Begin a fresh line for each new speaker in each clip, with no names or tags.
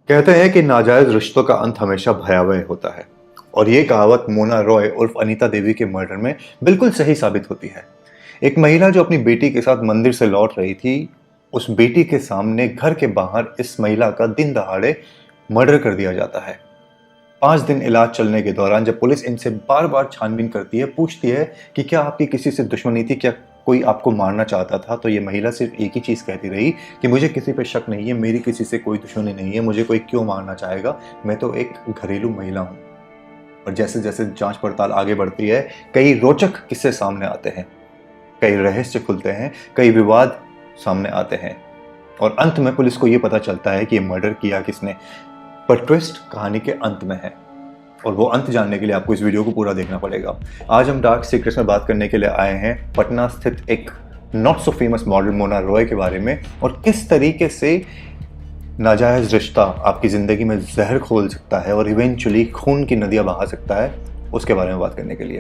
कहते हैं कि नाजायज रिश्तों का अंत हमेशा भयावह होता है और ये कहावत मोना रॉय उर्फ अनीता देवी के मर्डर में बिल्कुल सही साबित होती है। एक महिला जो अपनी बेटी के साथ मंदिर से लौट रही थी, उस बेटी के सामने घर के बाहर इस महिला का दिन दहाड़े मर्डर कर दिया जाता है। 5 दिन इलाज चलने के दौरान जब पुलिस इनसे बार बार छानबीन करती है, पूछती है कि क्या आपकी किसी से दुश्मनी थी, क्या कोई आपको मारना चाहता था, तो ये महिला सिर्फ एक ही चीज़ कहती रही कि मुझे किसी पे शक नहीं है, मेरी किसी से कोई दुश्मनी नहीं है, मुझे कोई क्यों मारना चाहेगा, मैं तो एक घरेलू महिला हूँ। और जैसे जैसे जांच पड़ताल आगे बढ़ती है, कई रोचक किस्से सामने आते हैं, कई रहस्य खुलते हैं, कई विवाद सामने आते हैं और अंत में पुलिस को ये पता चलता है कि ये मर्डर किया किसने। पर ट्विस्ट कहानी के अंत में है और वो अंत जानने के लिए आपको इस वीडियो को पूरा देखना पड़ेगा। आज हम डार्क सीक्रेट्स में बात करने के लिए आए हैं पटना स्थित एक not so famous model Mona Roy के बारे में और किस तरीके से नाजायज रिश्ता आपकी ज़िंदगी में जहर खोल सकता है और इवेंचुअली खून की नदियाँ बहा सकता है, उसके बारे में बात करने के लिए।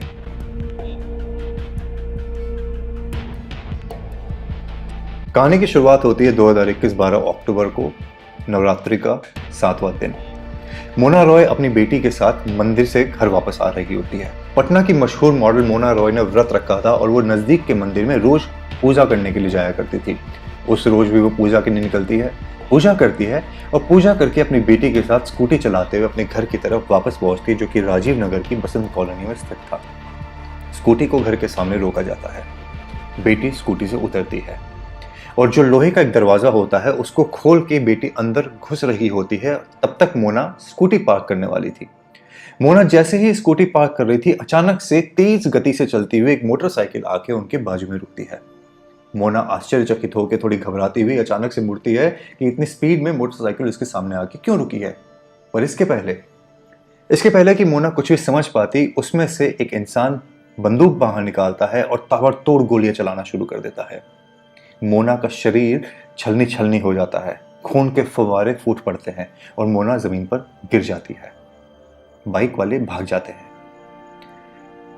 कहानी की शुरुआत होती है 2021 12 अक्टूबर को, नवरात्रि का 7वां दिन। मोना रॉय अपनी बेटी के साथ मंदिर से घर वापस आ रही होती है। पटना की मशहूर मॉडल मोना रॉय ने व्रत रखा था और वो नज़दीक के मंदिर में रोज पूजा करने के लिए जाया करती थी। उस रोज भी वो पूजा के लिए निकलती है, पूजा करती है और पूजा करके अपनी बेटी के साथ स्कूटी चलाते हुए अपने घर की तरफ वापस पहुंचती है, जो कि राजीव नगर की बसंत कॉलोनी में स्थित था। स्कूटी को घर के सामने रोका जाता है, बेटी स्कूटी से उतरती है और जो लोहे का एक दरवाजा होता है उसको खोल के बेटी अंदर घुस रही होती है। तब तक मोना स्कूटी पार्क करने वाली थी। मोना जैसे ही स्कूटी पार्क कर रही थी, अचानक से तेज गति से चलती हुई एक मोटरसाइकिल आके उनके बाजू में रुकती है। मोना आश्चर्यचकित होकर थोड़ी घबराती हुई अचानक से मुड़ती है कि इतनी स्पीड में मोटरसाइकिल उसके सामने आके क्यों रुकी है। पर इसके पहले कि मोना कुछ भी समझ पाती, उसमें से एक इंसान बंदूक बाहर निकालता है और ताबड़तोड़ गोलियां चलाना शुरू कर देता है। मोना का शरीर छलनी छलनी हो जाता है, खून के फव्वारे फूट पड़ते हैं और मोना जमीन पर गिर जाती है। बाइक वाले भाग जाते हैं।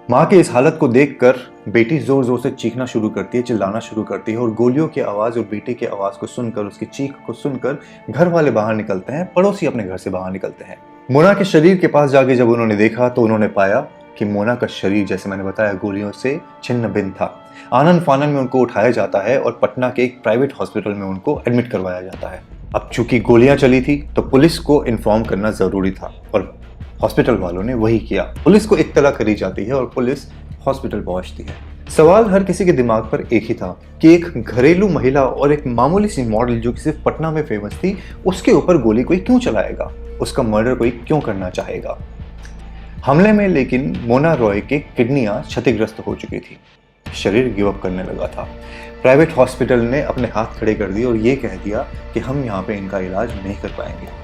मां की इस हालत को देखकर बेटी जोर जोर से चीखना शुरू करती है, चिल्लाना शुरू करती है और गोलियों की आवाज और बेटी की आवाज को सुनकर, उसकी चीख को सुनकर घर वाले बाहर निकलते हैं, पड़ोसी अपने घर से बाहर निकलते हैं। मोना के शरीर के पास जाके जब उन्होंने देखा तो उन्होंने पाया कि मोना का शरीर, जैसे मैंने बताया, गोलियों से छिन्न भिन्न था। आनन फानन में उनको उठाया जाता है और पटना के एक प्राइवेट हॉस्पिटल में उनको एडमिट करवाया जाता है। अब चूंकि गोलियां चली थी तो पुलिस को इन्फॉर्म करना जरूरी था और हॉस्पिटल वालों ने वही किया। पुलिस को इत्तला करी जाती है और पुलिस हॉस्पिटल पहुंचती है। सवाल हर किसी के दिमाग पर एक ही था कि एक घरेलू महिला और एक मामूली सी मॉडल जो कि सिर्फ पटना में फेमस थी, उसके ऊपर गोली कोई क्यों चलाएगा, उसका मर्डर कोई क्यों करना चाहेगा। हमले में लेकिन मोना रॉय की किडनियां क्षतिग्रस्त हो चुकी थी, शरीर गिव अप करने लगा था। प्राइवेट हॉस्पिटल ने अपने हाथ खड़े कर दिए और ये कह दिया कि हम यहाँ पे इनका इलाज नहीं कर पाएंगे।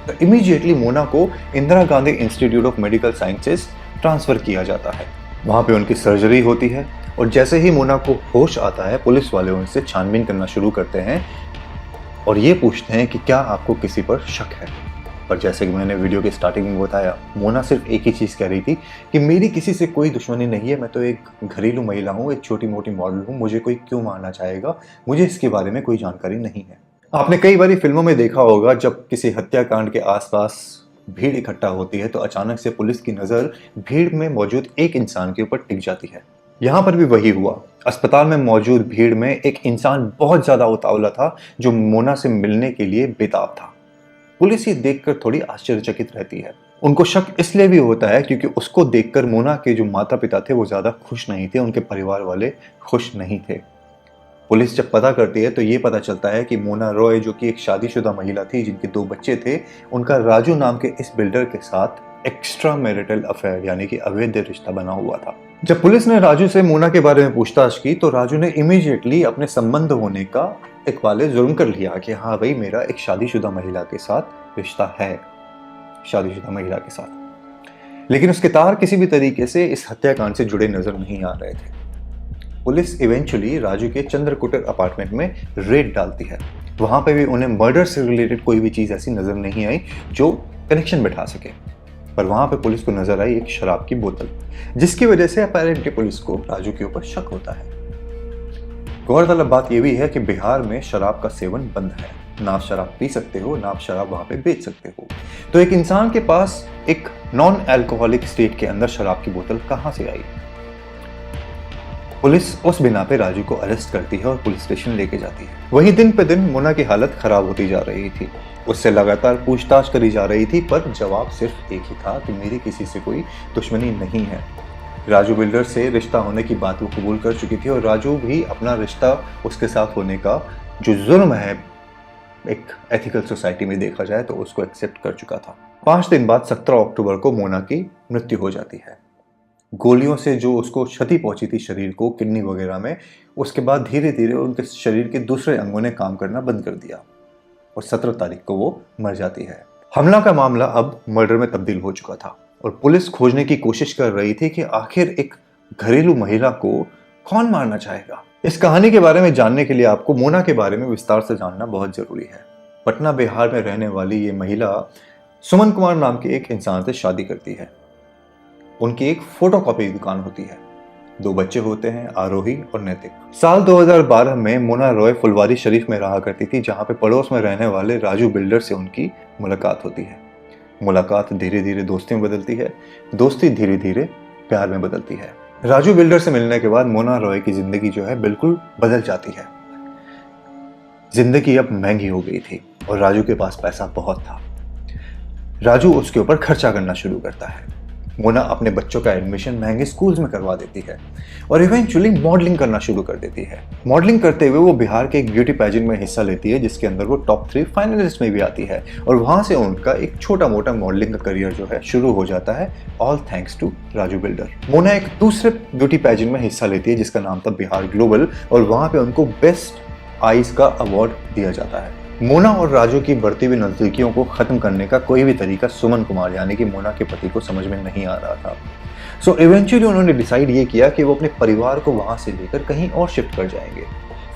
तो इमीडिएटली मोना को Indira Gandhi institute of medical sciences transfer किया जाता है। वहाँ पे उनकी सर्जरी होती है और जैसे ही मोना को होश आता है, पुलिस वाले उनसे छानबीन करना शुरू करते हैं और ये पूछते हैं कि क्या आपको किसी पर शक है। पर जैसे कि मैंने वीडियो के स्टार्टिंग में बताया, मोना सिर्फ एक ही चीज़ कह रही थी कि मेरी किसी से कोई दुश्मनी नहीं है, मैं तो एक घरेलू महिला हूँ, एक छोटी मोटी मॉडल हूँ, मुझे कोई क्यों मारना चाहेगा, मुझे इसके बारे में कोई जानकारी नहीं है। आपने कई बार फिल्मों में देखा होगा, जब किसी हत्याकांड के आसपास भीड़ इकट्ठा होती है तो अचानक से पुलिस की नज़र भीड़ में मौजूद एक इंसान के ऊपर टिक जाती है। यहाँ पर भी वही हुआ। अस्पताल में मौजूद भीड़ में एक इंसान बहुत ज़्यादा उतावला था जो मोना से मिलने के लिए बेताब था। पुलिस ये देखकर थोड़ी आश्चर्यचकित रहती है। उनको शक इसलिए भी होता है क्योंकि उसको देखकर मोना के जो माता पिता थे वो ज़्यादा खुश नहीं थे, उनके परिवार वाले खुश नहीं थे। पुलिस जब पता करती है तो ये पता चलता है कि मोना रॉय, जो कि एक शादीशुदा महिला थी जिनके 2 बच्चे थे, उनका राजू नाम के इस बिल्डर के साथ एक्स्ट्रा मैरिटल अफेयर यानी कि अवैध रिश्ता बना हुआ था। जब पुलिस ने राजू से मोना के बारे में पूछताछ की तो राजू ने इमीडिएटली अपने संबंध होने का एक वाले जुर्म कर लिया कि हाँ भाई, मेरा एक शादीशुदा महिला के साथ रिश्ता है, शादीशुदा महिला के साथ। लेकिन उसके तार किसी भी तरीके से इस हत्याकांड से जुड़े नजर नहीं आ रहे थे। पुलिस इवेंचुअली राजू के चंद्रकुटर अपार्टमेंट में रेड डालती है। वहां पे भी उन्हें मर्डर से रिलेटेड कोई भी चीज ऐसी नजर नहीं आई जो कनेक्शन बैठा सके। पर वहां पे पुलिस को नजर आई एक शराब की बोतल, जिसकी वजह से अपेरेंटली पुलिस को राजू के ऊपर शक होता है। गौरतलब बात यह भी है कि बिहार में शराब का सेवन बंद है, ना आप शराब पी सकते हो, ना आप शराब वहां पे बेच सकते हो। तो एक इंसान के पास एक नॉन अल्कोहलिक स्टेट के अंदर शराब की बोतल कहां से आई? पुलिस उस बिना पे राजू को अरेस्ट करती है और पुलिस स्टेशन लेके जाती है। वहीं दिन पे दिन मोना की हालत खराब होती जा रही थी। उससे लगातार पूछताछ करी जा रही थी, पर जवाब सिर्फ एक ही था कि मेरी किसी से कोई दुश्मनी नहीं है। राजू बिल्डर से रिश्ता होने की बात वो कबूल कर चुकी थी और राजू भी अपना रिश्ता उसके साथ होने का जो जुर्म है एक एथिकल सोसाइटी में देखा जाए तो उसको एक्सेप्ट कर चुका था। 5 दिन बाद 17 अक्टूबर को मोना की मृत्यु हो जाती है। गोलियों से जो उसको क्षति पहुंची थी शरीर को, किडनी वगैरह में, उसके बाद धीरे धीरे उनके शरीर के दूसरे अंगों ने काम करना बंद कर दिया और 17 तारीख को वो मर जाती है। हमला का मामला अब मर्डर में तब्दील हो चुका था और पुलिस खोजने की कोशिश कर रही थी कि आखिर एक घरेलू महिला को कौन मारना चाहेगा। इस कहानी के बारे में जानने के लिए आपको मोना के बारे में विस्तार से जानना बहुत जरूरी है। पटना बिहार में रहने वाली ये महिला सुमन कुमार नाम के एक इंसान से शादी करती है। उनकी एक फोटोकॉपी की दुकान होती है। 2 बच्चे होते हैं, आरोही और नैतिक। साल 2012 में मोना रॉय फुलवारी शरीफ में रहा करती थी, जहां पे पड़ोस में रहने वाले राजू बिल्डर से उनकी मुलाकात होती है। मुलाकात धीरे धीरे दोस्ती में बदलती है, दोस्ती धीरे धीरे प्यार में बदलती है। राजू बिल्डर से मिलने के बाद मोना रॉय की जिंदगी जो है बिल्कुल बदल जाती है। जिंदगी अब महंगी हो गई थी और राजू के पास पैसा बहुत था। राजू उसके ऊपर खर्चा करना शुरू करता है। मोना अपने बच्चों का एडमिशन महंगे स्कूल्स में करवा देती है और इवेंचुअली मॉडलिंग करना शुरू कर देती है। मॉडलिंग करते हुए वो बिहार के एक ब्यूटी पैजेंट में हिस्सा लेती है, जिसके अंदर वो टॉप 3 फाइनलिस्ट में भी आती है और वहां से उनका एक छोटा मोटा मॉडलिंग का करियर जो है शुरू हो जाता है, all thanks to Raju builder. Mona एक दूसरे ब्यूटी पैजेंट में हिस्सा लेती है जिसका नाम था बिहार ग्लोबल और वहां पे उनको बेस्ट आइज का अवार्ड दिया जाता है। मोना और राजू की बढ़ती हुई नजदीकियों को खत्म करने का कोई भी तरीका सुमन कुमार यानी कि मोना के पति को समझ में नहीं आ रहा था। सो इवेंचुअली उन्होंने डिसाइड ये किया कि वो अपने परिवार को वहां से लेकर कहीं और शिफ्ट कर जाएंगे।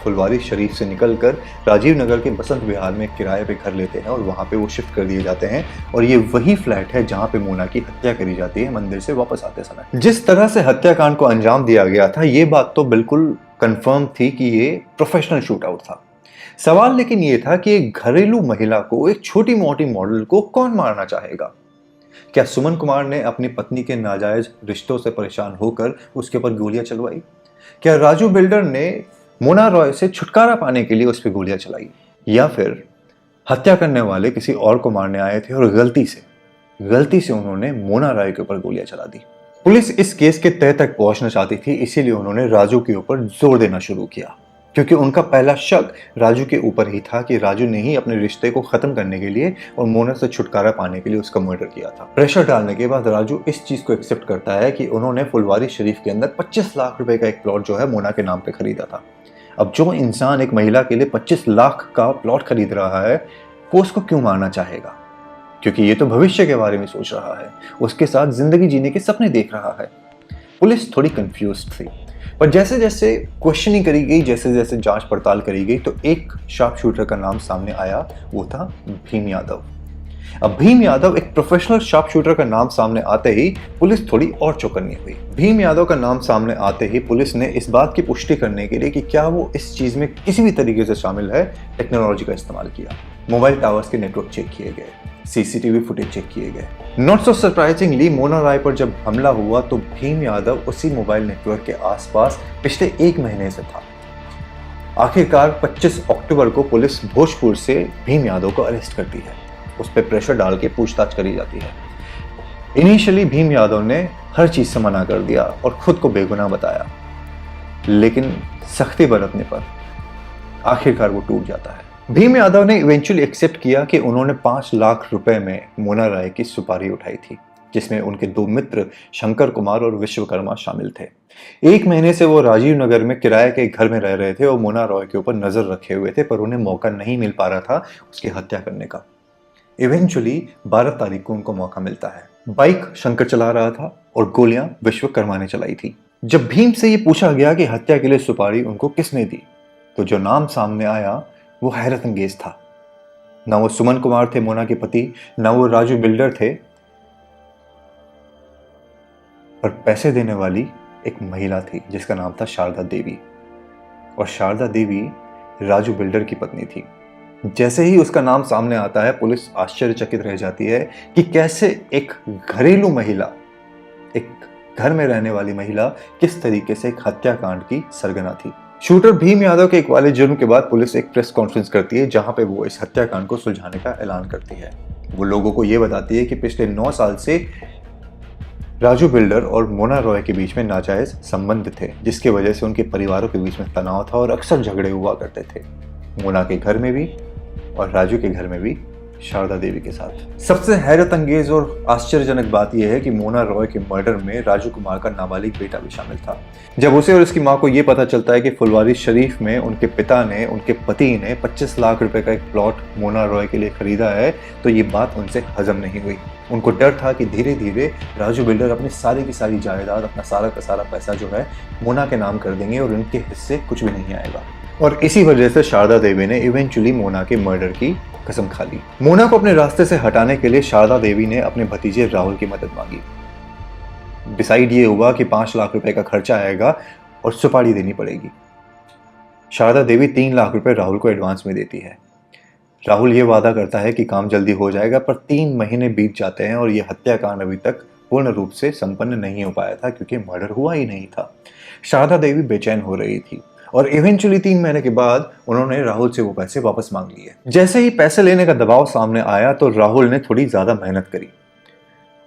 फुलवारी शरीफ से निकलकर राजीव नगर के बसंत विहार में किराए पे घर लेते हैं और वहां पे वो शिफ्ट कर दिए जाते हैं और ये वही फ्लैट है जहां पे मोना की हत्या करी जाती है मंदिर से वापस आते समय। जिस तरह से हत्याकांड को अंजाम दिया गया था ये बात तो बिल्कुल कंफर्म थी कि ये प्रोफेशनल शूट आउट था। सवाल लेकिन ये था कि एक घरेलू महिला को, एक छोटी मोटी मॉडल को कौन मारना चाहेगा? क्या सुमन कुमार ने अपनी पत्नी के नाजायज रिश्तों से परेशान होकर उसके ऊपर गोलियां चलवाई? क्या राजू बिल्डर ने मोना रॉय से छुटकारा पाने के लिए उस पर गोलियां चलाई? या फिर हत्या करने वाले किसी और को मारने आए थे और गलती से उन्होंने मोना रॉय के ऊपर गोलियां चला दी? पुलिस इस केस के तह तक पहुंचना चाहती थी, इसीलिए उन्होंने राजू के ऊपर जोर देना शुरू किया, क्योंकि उनका पहला शक राजू के ऊपर ही था कि राजू ने ही अपने रिश्ते को खत्म करने के लिए और मोना से छुटकारा पाने के लिए उसका मर्डर किया था। प्रेशर डालने के बाद राजू इस चीज को एक्सेप्ट करता है कि उन्होंने फुलवारी शरीफ के अंदर 25 लाख रुपए का एक प्लॉट जो है मोना के नाम पे खरीदा था। अब जो इंसान एक महिला के लिए 25 लाख का प्लॉट खरीद रहा है वो उसको क्यों मारना चाहेगा? क्योंकि ये तो भविष्य के बारे में सोच रहा है, उसके साथ जिंदगी जीने के सपने देख रहा है। पुलिस थोड़ी कंफ्यूज थी, पर जैसे जैसे क्वेश्चनिंग करी गई, जैसे जैसे जांच पड़ताल करी गई, तो एक शार्प शूटर का नाम सामने आया, वो था भीम यादव। अब भीम यादव, एक प्रोफेशनल शार्प शूटर का नाम सामने आते ही पुलिस थोड़ी और चौकन्नी हुई। भीम यादव का नाम सामने आते ही पुलिस ने इस बात की पुष्टि करने के लिए कि क्या वो इस चीज में किसी भी तरीके से शामिल है, टेक्नोलॉजी का इस्तेमाल किया। मोबाइल टावर्स के नेटवर्क चेक किए गए, सीसीटीवी फुटेज चेक किए गए। Not so surprisingly Mona Roy पर जब हमला हुआ तो भीम यादव उसी मोबाइल नेटवर्क के आसपास पिछले 1 महीने से था। आखिरकार 25 अक्टूबर को पुलिस भोजपुर से भीम यादव को अरेस्ट करती है। उस पर प्रेशर डाल के पूछताछ करी जाती है। इनिशियली भीम यादव ने हर चीज से मना कर दिया और खुद को बेगुनाह बताया, लेकिन सख्ती बरतने पर आखिरकार वो टूट जाता है। भीम यादव ने इवेंचुअली एक्सेप्ट किया कि उन्होंने 5 लाख रुपए में मोना रॉय की सुपारी उठाई थी, जिसमें उनके 2 मित्र शंकर कुमार और विश्वकर्मा शामिल थे। 1 महीने से वो राजीव नगर में किराए के घर में रह रहे थे और मोना रॉय के ऊपर नजर रखे हुए थे, पर उन्हें मौका नहीं मिल पा रहा था उसकी हत्या करने का। इवेंचुअली 12 तारीख को उनको मौका मिलता है। बाइक शंकर चला रहा था और गोलियां विश्वकर्मा ने चलाई थी। जब भीम से ये पूछा गया कि हत्या के लिए सुपारी उनको किसने दी, तो जो नाम सामने आया वो हैरत अंगेज था। ना वो सुमन कुमार थे मोना के पति, ना वो राजू बिल्डर थे, पर पैसे देने वाली एक महिला थी जिसका नाम था शारदा देवी। और शारदा देवी राजू बिल्डर की पत्नी थी। जैसे ही उसका नाम सामने आता है, पुलिस आश्चर्यचकित रह जाती है कि कैसे एक घरेलू महिला, एक घर में रहने वाली महिला किस तरीके से एक हत्याकांड की सरगना थी। शूटर भीम यादव के इकबाले जुर्म के बाद पुलिस एक प्रेस कॉन्फ्रेंस करती है जहां पे वो इस हत्याकांड को सुलझाने का ऐलान करती है। वो लोगों को ये बताती है कि पिछले 9 साल से राजू बिल्डर और मोना रॉय के बीच में नाजायज संबंध थे, जिसके वजह से उनके परिवारों के बीच में तनाव था और अक्सर झगड़े हुआ करते थे, मोना के घर में भी और राजू के घर में भी शारदा देवी के साथ। सबसे हैरत अंगेज और आश्चर्यजनक बात यह है कि मोना रॉय के मर्डर में राजू कुमार का नाबालिग बेटा भी शामिल था। जब उसे और उसकी मां को यह पता चलता है कि फुलवारी शरीफ में उनके पिता ने, उनके पति ने 25 लाख रुपए का एक प्लॉट मोना रॉय के लिए खरीदा है, तो ये बात उनसे हजम नहीं हुई। उनको डर था कि धीरे धीरे राजू बिल्डर अपनी सारी की सारी जायदाद, अपना सारा का सारा पैसा जो है मोना के नाम कर देंगे और उनके हिस्से कुछ भी नहीं आएगा। और इसी वजह से शारदा देवी ने इवेंचुअली मोना के मर्डर की कसम खा ली। मोना को अपने रास्ते से हटाने के लिए शारदा देवी ने अपने भतीजे राहुल की मदद मांगी। डिसाइड ये हुआ कि 5 लाख रुपए का खर्चा आएगा और सुपारी देनी पड़ेगी। शारदा देवी 3 लाख रुपए राहुल को एडवांस में देती है। राहुल ये वादा करता है कि काम जल्दी हो जाएगा, पर 3 महीने बीत जाते हैं और यह हत्याकांड अभी तक पूर्ण रूप से संपन्न नहीं हो पाया था क्योंकि मर्डर हुआ ही नहीं था। शारदा देवी बेचैन हो रही थी और इवेंचुअली 3 महीने के बाद उन्होंने राहुल से वो पैसे वापस मांग लिए। जैसे ही पैसे लेने का दबाव सामने आया तो राहुल ने थोड़ी ज्यादा मेहनत करी।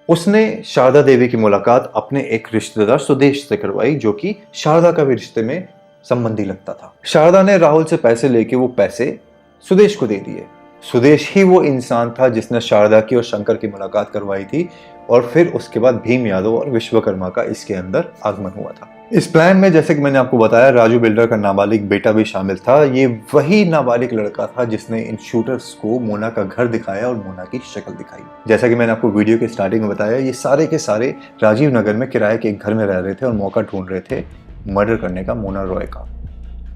उसने शारदा देवी की मुलाकात अपने एक रिश्तेदार सुदेश से करवाई, जो कि शारदा का भी रिश्ते में संबंधी लगता था। शारदा ने राहुल से पैसे लेके वो पैसे सुदेश को दे दिए। सुदेश ही वो इंसान था जिसने शारदा की और शंकर की मुलाकात करवाई थी और फिर उसके बाद भीम यादव और विश्वकर्मा का इसके अंदर आगमन हुआ था। इस प्लान में, जैसे कि मैंने आपको बताया, राजू बिल्डर का नाबालिग बेटा भी शामिल था। ये वही नाबालिग लड़का था जिसने इन शूटर्स को मोना का घर दिखाया और मोना की शक्ल दिखाई। जैसा कि मैंने आपको वीडियो के स्टार्टिंग में बताया, ये सारे के सारे राजीव नगर में किराए के एक घर में रह रहे थे और मौका ढूंढ रहे थे मर्डर करने का मोना रॉय का।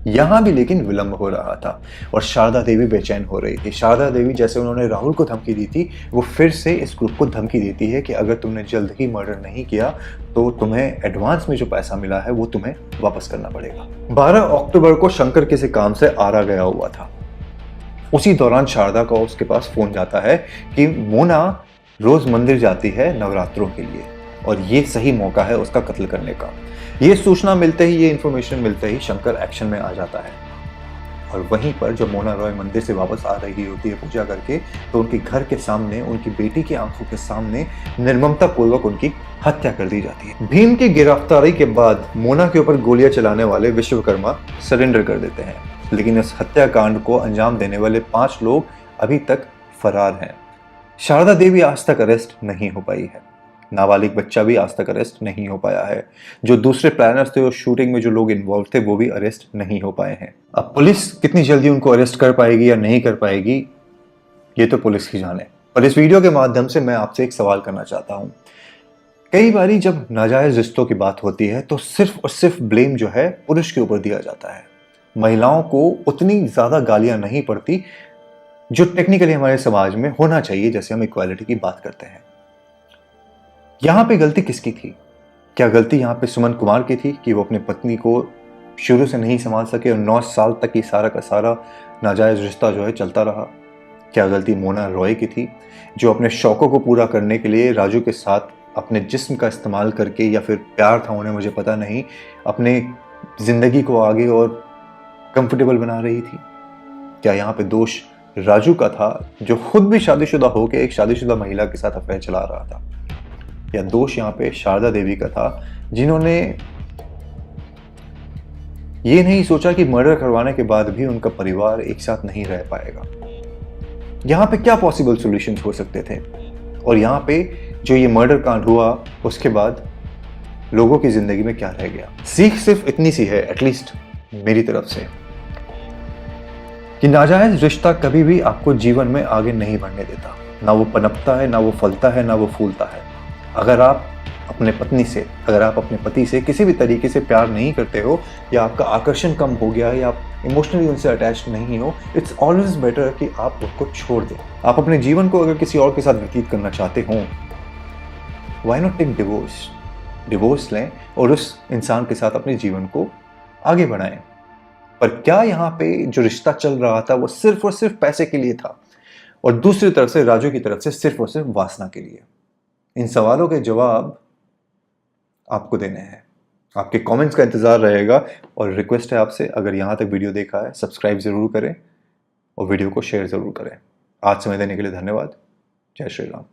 यहां भी लेकिन विलंब हो रहा था और शारदा देवी बेचैन हो रही थी। शारदा देवी, जैसे उन्होंने राहुल को धमकी दी थी, वो फिर से इस ग्रुप को धमकी देती है कि अगर तुमने जल्द ही मर्डर नहीं किया तो तुम्हें एडवांस में जो पैसा मिला है वो तुम्हें वापस करना पड़ेगा। 12 अक्टूबर को शंकर किसी काम से आरा गया हुआ था। उसी दौरान शारदा का उसके पास फोन जाता है कि मोना रोज मंदिर जाती है नवरात्रों के लिए और ये सही मौका है उसका कत्ल करने का। ये सूचना मिलते ही, ये इन्फॉर्मेशन मिलते ही शंकर एक्शन में आ जाता है और वहीं पर जब मोना रॉय मंदिर से वापस आ रही होती है पूजा करके, तो उनके घर के सामने, उनकी बेटी की आंखों के सामने निर्ममता पूर्वक उनकी हत्या कर दी जाती है। भीम की गिरफ्तारी के बाद मोना के ऊपर गोलियां चलाने वाले विश्वकर्मा सरेंडर कर देते हैं, लेकिन इस हत्याकांड को अंजाम देने वाले 5 लोग अभी तक फरार हैं। शारदा देवी आज तक अरेस्ट नहीं हो पाई है। नाबालिग बच्चा भी आज तक अरेस्ट नहीं हो पाया है। जो दूसरे प्लानर्स थे और शूटिंग में जो लोग इन्वॉल्व थे वो भी अरेस्ट नहीं हो पाए हैं। अब पुलिस कितनी जल्दी उनको अरेस्ट कर पाएगी या नहीं कर पाएगी, ये तो पुलिस ही जाने। पर इस वीडियो के माध्यम से मैं आपसे एक सवाल करना चाहता हूं। कई बारी जब नाजायज रिश्तों की बात होती है तो सिर्फ और सिर्फ ब्लेम जो है पुरुष के ऊपर दिया जाता है। महिलाओं को उतनी ज्यादा गालियां नहीं पड़ती जो टेक्निकली हमारे समाज में होना चाहिए, जैसे हम इक्वालिटी की बात करते हैं। यहां पे गलती किसकी थी? क्या गलती यहां पे सुमन कुमार की थी कि वो अपनी पत्नी को शुरू से नहीं संभाल सके और 9 साल तक ये सारा का सारा नाजायज रिश्ता जो है चलता रहा? क्या गलती मोना रॉय की थी जो अपने शौकों को पूरा करने के लिए राजू के साथ अपने जिस्म का इस्तेमाल करके, या फिर प्यार था उन्हें, मुझे पता नहीं, अपने जिंदगी को आगे और कंफर्टेबल बना रही थी? क्या यहाँ पे दोष राजू का था जो खुद भी शादीशुदा होकर एक शादीशुदा महिला के साथ अफेयर चला रहा था? या दोष यहाँ पे शारदा देवी का था जिन्होंने ये नहीं सोचा कि मर्डर करवाने के बाद भी उनका परिवार एक साथ नहीं रह पाएगा? यहाँ पे क्या पॉसिबल सॉल्यूशंस हो सकते थे? और यहाँ पे जो ये मर्डर कांड हुआ उसके बाद लोगों की जिंदगी में क्या रह गया? सीख सिर्फ इतनी सी है, एटलीस्ट मेरी तरफ से, कि नाजायज रिश्ता कभी भी आपको जीवन में आगे नहीं बढ़ने देता। ना वो पनपता है, ना वो फलता है, ना वो फूलता है। अगर आप अपने पत्नी से, अगर आप अपने पति से किसी भी तरीके से प्यार नहीं करते हो, या आपका आकर्षण कम हो गया, या आप इमोशनली उनसे अटैच नहीं हो, इट्स ऑलवेज बेटर कि आप उनको छोड़ दें। आप अपने जीवन को अगर किसी और के साथ व्यतीत करना चाहते हो, व्हाई नॉट टेक डिवोर्स लें और उस इंसान के साथ अपने जीवन को आगे बढ़ाएं। पर क्या यहाँ पे जो रिश्ता चल रहा था वो सिर्फ और सिर्फ पैसे के लिए था, और दूसरी तरफ से राजू की तरफ से सिर्फ और सिर्फ वासना के लिए? इन सवालों के जवाब आपको देने हैं। आपके कमेंट्स का इंतजार रहेगा, और रिक्वेस्ट है आपसे, अगर यहाँ तक वीडियो देखा है सब्सक्राइब जरूर करें और वीडियो को शेयर जरूर करें। आज समय देने के लिए धन्यवाद। जय श्री राम।